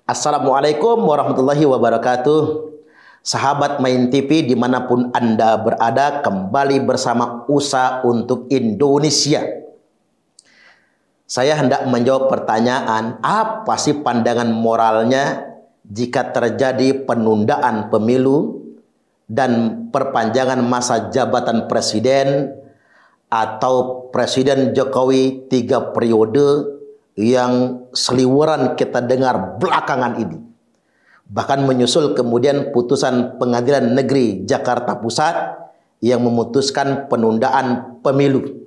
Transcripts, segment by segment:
Assalamualaikum warahmatullahi wabarakatuh. Sahabat Main TV dimanapun Anda berada, kembali bersama USA untuk Indonesia. Saya hendak menjawab pertanyaan, apa sih pandangan moralnya jika terjadi penundaan pemilu dan perpanjangan masa jabatan presiden atau Presiden Jokowi 3 periode yang seliweran kita dengar belakangan ini. Bahkan menyusul kemudian putusan Pengadilan Negeri Jakarta Pusat yang memutuskan penundaan pemilu.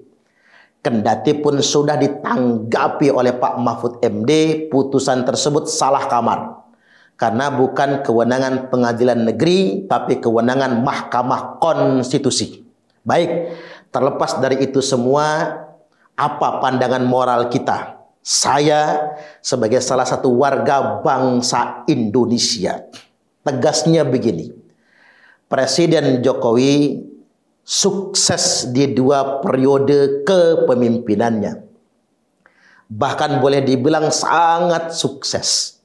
Kendati pun sudah ditanggapi oleh Pak Mahfud MD, putusan tersebut salah kamar. Karena bukan kewenangan pengadilan negeri, tapi kewenangan Mahkamah Konstitusi. Baik, terlepas dari itu semua, apa pandangan moral kita? Saya sebagai salah satu warga bangsa Indonesia, tegasnya begini. Presiden Jokowi sukses di 2 periode kepemimpinannya. Bahkan boleh dibilang sangat sukses.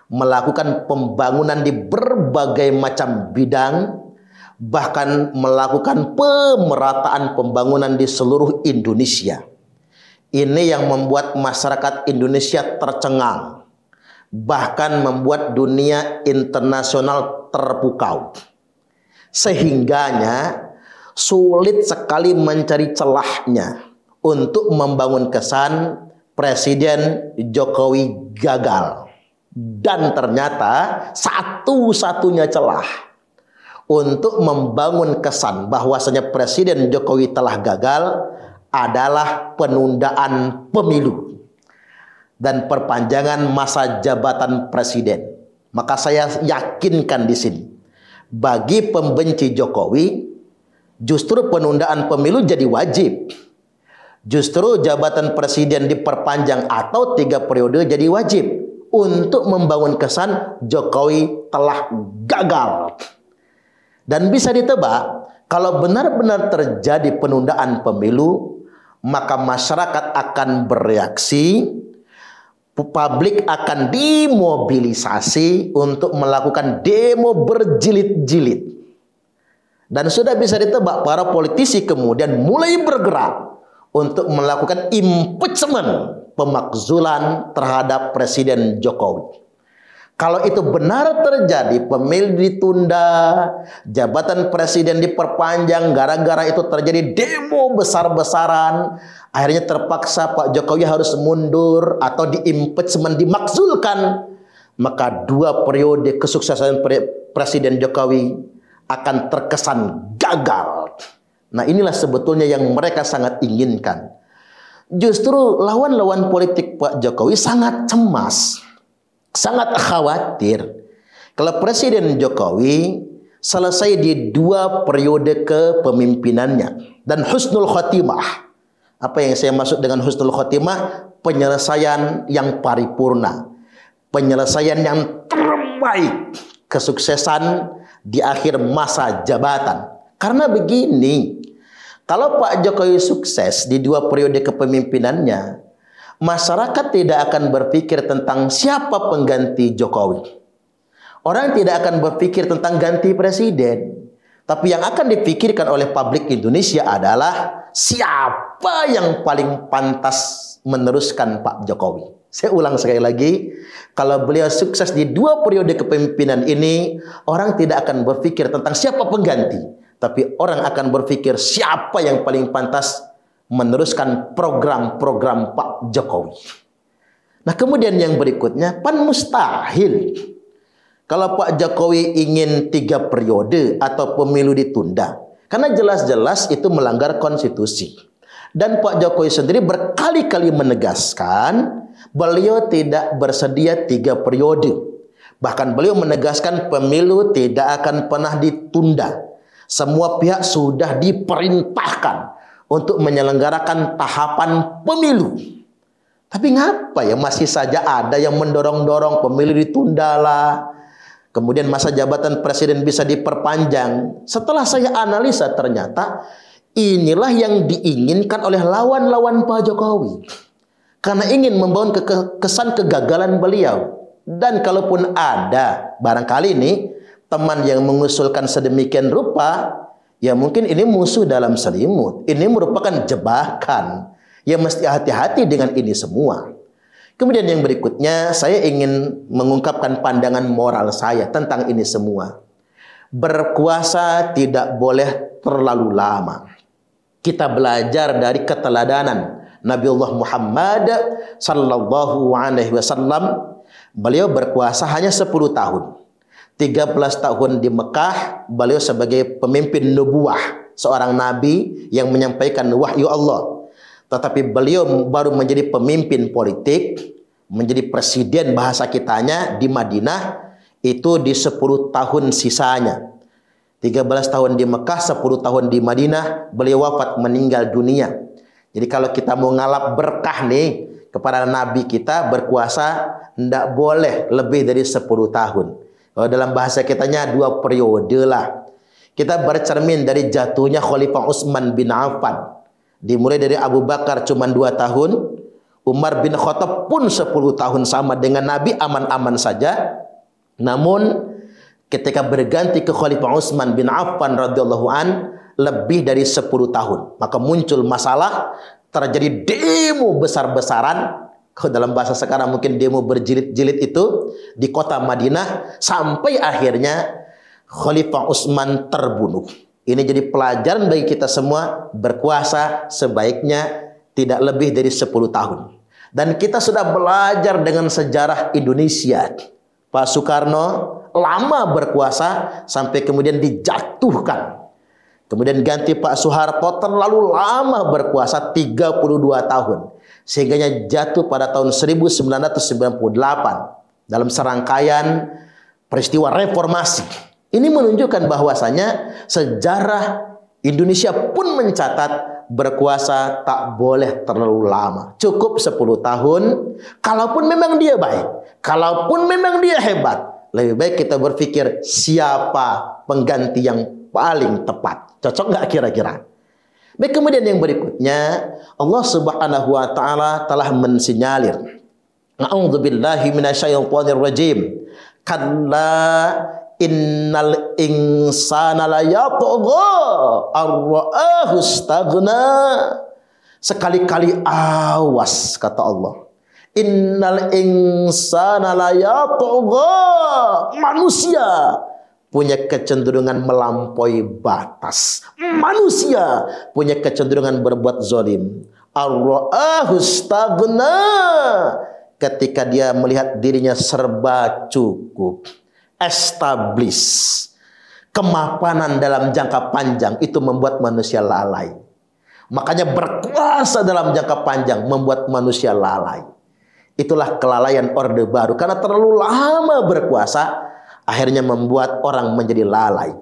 Melakukan pembangunan di berbagai macam bidang, bahkan melakukan pemerataan pembangunan di seluruh Indonesia. Ini yang membuat masyarakat Indonesia tercengang, bahkan membuat dunia internasional terpukau. Sehingganya sulit sekali mencari celahnya untuk membangun kesan Presiden Jokowi gagal. Dan ternyata satu-satunya celah untuk membangun kesan bahwasanya Presiden Jokowi telah gagal adalah penundaan pemilu dan perpanjangan masa jabatan presiden. Maka saya yakinkan di sini, bagi pembenci Jokowi, justru penundaan pemilu jadi wajib. Justru jabatan presiden diperpanjang atau 3 periode jadi wajib untuk membangun kesan Jokowi telah gagal. Dan bisa ditebak, kalau benar-benar terjadi penundaan pemilu, maka masyarakat akan bereaksi, publik akan dimobilisasi untuk melakukan demo berjilid-jilid. Dan sudah bisa ditebak, para politisi kemudian mulai bergerak untuk melakukan impeachment, pemakzulan terhadap Presiden Jokowi. Kalau itu benar terjadi, pemilu ditunda, jabatan presiden diperpanjang, gara-gara itu terjadi demo besar-besaran, akhirnya terpaksa Pak Jokowi harus mundur atau di-impeachment, dimakzulkan, maka 2 periode kesuksesan Presiden Jokowi akan terkesan gagal. Nah, inilah sebetulnya yang mereka sangat inginkan. Justru lawan-lawan politik Pak Jokowi sangat cemas, sangat khawatir kalau Presiden Jokowi selesai di 2 periode kepemimpinannya dan husnul khotimah. Apa yang saya maksud dengan husnul khotimah? Penyelesaian yang paripurna, penyelesaian yang terbaik, kesuksesan di akhir masa jabatan. Karena begini, kalau Pak Jokowi sukses di 2 periode kepemimpinannya, masyarakat tidak akan berpikir tentang siapa pengganti Jokowi. Orang tidak akan berpikir tentang ganti presiden. Tapi yang akan dipikirkan oleh publik Indonesia adalah siapa yang paling pantas meneruskan Pak Jokowi. Saya ulang sekali lagi, kalau beliau sukses di 2 periode kepemimpinan ini, orang tidak akan berpikir tentang siapa pengganti. Tapi orang akan berpikir siapa yang paling pantas meneruskan program-program Pak Jokowi. Nah, kemudian yang berikutnya, pan mustahil kalau Pak Jokowi ingin 3 periode atau pemilu ditunda. Karena jelas-jelas itu melanggar konstitusi. Dan Pak Jokowi sendiri berkali-kali menegaskan beliau tidak bersedia 3 periode. Bahkan beliau menegaskan pemilu tidak akan pernah ditunda. Semua pihak sudah diperintahkan untuk menyelenggarakan tahapan pemilu. Tapi ngapa ya masih saja ada yang mendorong-dorong pemilu ditundalah, kemudian masa jabatan presiden bisa diperpanjang. Setelah saya analisa, ternyata inilah yang diinginkan oleh lawan-lawan Pak Jokowi. Karena ingin membangun kesan kegagalan beliau. Dan kalaupun ada barangkali nih teman yang mengusulkan sedemikian rupa, ya mungkin ini musuh dalam selimut. Ini merupakan jebakan. Ya mesti hati-hati dengan ini semua. Kemudian yang berikutnya, saya ingin mengungkapkan pandangan moral saya tentang ini semua. Berkuasa tidak boleh terlalu lama. Kita belajar dari keteladanan Nabiullah Muhammad sallallahu alaihi wasallam. Beliau berkuasa hanya 10 tahun. 13 tahun di Mekah, beliau sebagai pemimpin nubuah, seorang nabi yang menyampaikan wahyu Allah. Tetapi beliau baru menjadi pemimpin politik, menjadi presiden bahasa kitanya di Madinah, itu di 10 tahun sisanya. 13 tahun di Mekah, 10 tahun di Madinah, beliau wafat meninggal dunia. Jadi kalau kita mau ngalap berkah nih kepada Nabi kita berkuasa, tidak boleh lebih dari 10 tahun. Kalau dalam bahasa kitanya 2 periode lah. Kita bercermin dari jatuhnya Khalifah Utsman bin Affan. Dimulai dari Abu Bakar cuma 2 tahun. Umar bin Khattab pun 10 tahun sama dengan Nabi, aman-aman saja. Namun ketika berganti ke Khalifah Utsman bin Affan radhiyallahu an, lebih dari 10 tahun. Maka muncul masalah, terjadi demo besar-besaran. Dalam bahasa sekarang mungkin demo berjilid-jilid itu di kota Madinah, sampai akhirnya Khalifah Utsman terbunuh. Ini jadi pelajaran bagi kita semua, berkuasa sebaiknya tidak lebih dari 10 tahun. Dan kita sudah belajar dengan sejarah Indonesia. Pak Soekarno lama berkuasa sampai kemudian dijatuhkan. Kemudian ganti Pak Soeharto, terlalu lama berkuasa 32 tahun. Sehingga jatuh pada tahun 1998 dalam serangkaian peristiwa reformasi. Ini menunjukkan bahwasanya sejarah Indonesia pun mencatat berkuasa tak boleh terlalu lama. Cukup 10 tahun. Kalaupun memang dia baik, kalaupun memang dia hebat, lebih baik kita berpikir siapa pengganti yang paling tepat. Cocok nggak kira-kira? Baik, kemudian yang berikutnya, Allah Subhanahu wa taala telah mensinyalir. A'udzubillahi minasyaitonir rajim. Kalla innal insana la yatgha ar-ra'ahu istaghna. Sekali-kali awas, kata Allah. Innal insana la yatgha. Manusia punya kecenderungan melampaui batas. Manusia punya kecenderungan berbuat zalim. Ar-ra'ahu istaghna. Ketika dia melihat dirinya serba cukup, establis, kemapanan dalam jangka panjang itu membuat manusia lalai. Makanya berkuasa dalam jangka panjang membuat manusia lalai. Itulah kelalaian Orde Baru. Karena terlalu lama berkuasa, akhirnya membuat orang menjadi lalai.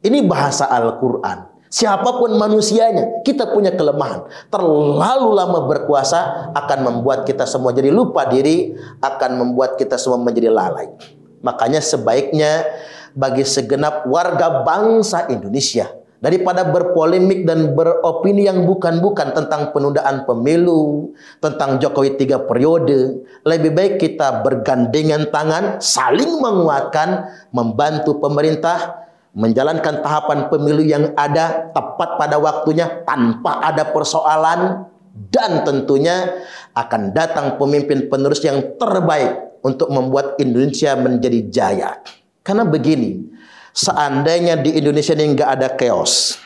Ini bahasa Al-Quran. Siapapun manusianya, kita punya kelemahan. Terlalu lama berkuasa akan membuat kita semua jadi lupa diri, akan membuat kita semua menjadi lalai. Makanya sebaiknya bagi segenap warga bangsa Indonesia, daripada berpolemik dan beropini yang bukan-bukan tentang penundaan pemilu, tentang Jokowi 3 periode, lebih baik kita bergandengan tangan, saling menguatkan, membantu pemerintah menjalankan tahapan pemilu yang ada tepat pada waktunya, tanpa ada persoalan, dan tentunya akan datang pemimpin penerus yang terbaik untuk membuat Indonesia menjadi jaya. Karena begini, seandainya di Indonesia ini nggak ada chaos,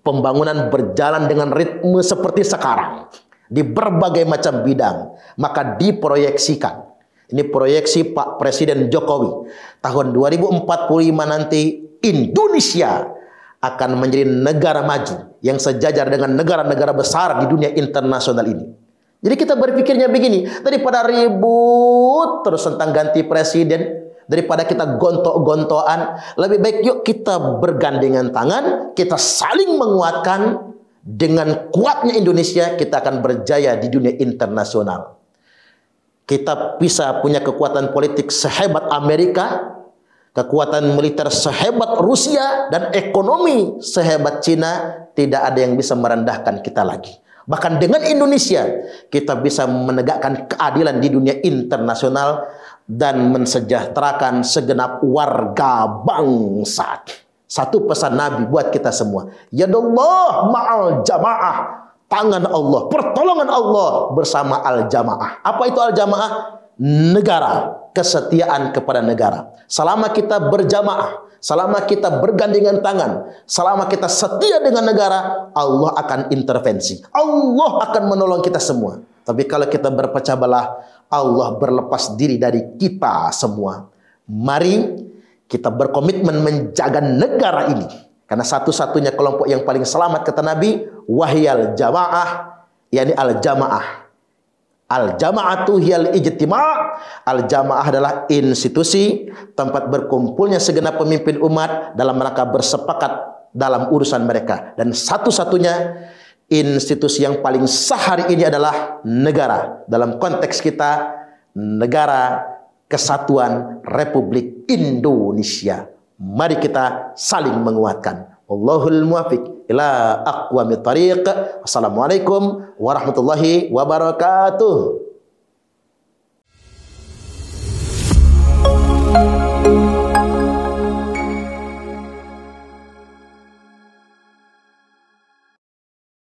pembangunan berjalan dengan ritme seperti sekarang di berbagai macam bidang, maka diproyeksikan, ini proyeksi Pak Presiden Jokowi, tahun 2045 nanti Indonesia akan menjadi negara maju yang sejajar dengan negara-negara besar di dunia internasional ini. Jadi kita berpikirnya begini, daripada ribut terus tentang ganti presiden, daripada kita gontok-gontokan, lebih baik yuk kita bergandengan tangan, kita saling menguatkan. Dengan kuatnya Indonesia, kita akan berjaya di dunia internasional. Kita bisa punya kekuatan politik sehebat Amerika, kekuatan militer sehebat Rusia, dan ekonomi sehebat Cina. Tidak ada yang bisa merendahkan kita lagi. Bahkan dengan Indonesia, kita bisa menegakkan keadilan di dunia internasional. dan mensejahterakan segenap warga bangsa. Satu pesan Nabi buat kita semua. Yadullah ma'al jamaah. Tangan Allah, pertolongan Allah bersama al-jamaah. Apa itu al-jamaah? Negara, kesetiaan kepada negara. Selama kita berjamaah, selama kita bergandengan tangan, selama kita setia dengan negara, Allah akan intervensi. Allah akan menolong kita semua. Tapi kalau kita berpecah belah, Allah berlepas diri dari kita semua. Mari kita berkomitmen menjaga negara ini. Karena satu-satunya kelompok yang paling selamat kata Nabi, wahyal jamaah, yakni al-jamaah. Al-jama'atu hiyal ijtima'. Al-jamaah adalah institusi tempat berkumpulnya segenap pemimpin umat dalam rangka bersepakat dalam urusan mereka. Dan satu-satunya institusi yang paling sah hari ini adalah negara. Dalam konteks kita, negara Kesatuan Republik Indonesia. Mari kita saling menguatkan. Wallahul muwaffiq ila aqwamit thariq. Assalamualaikum warahmatullahi wabarakatuh.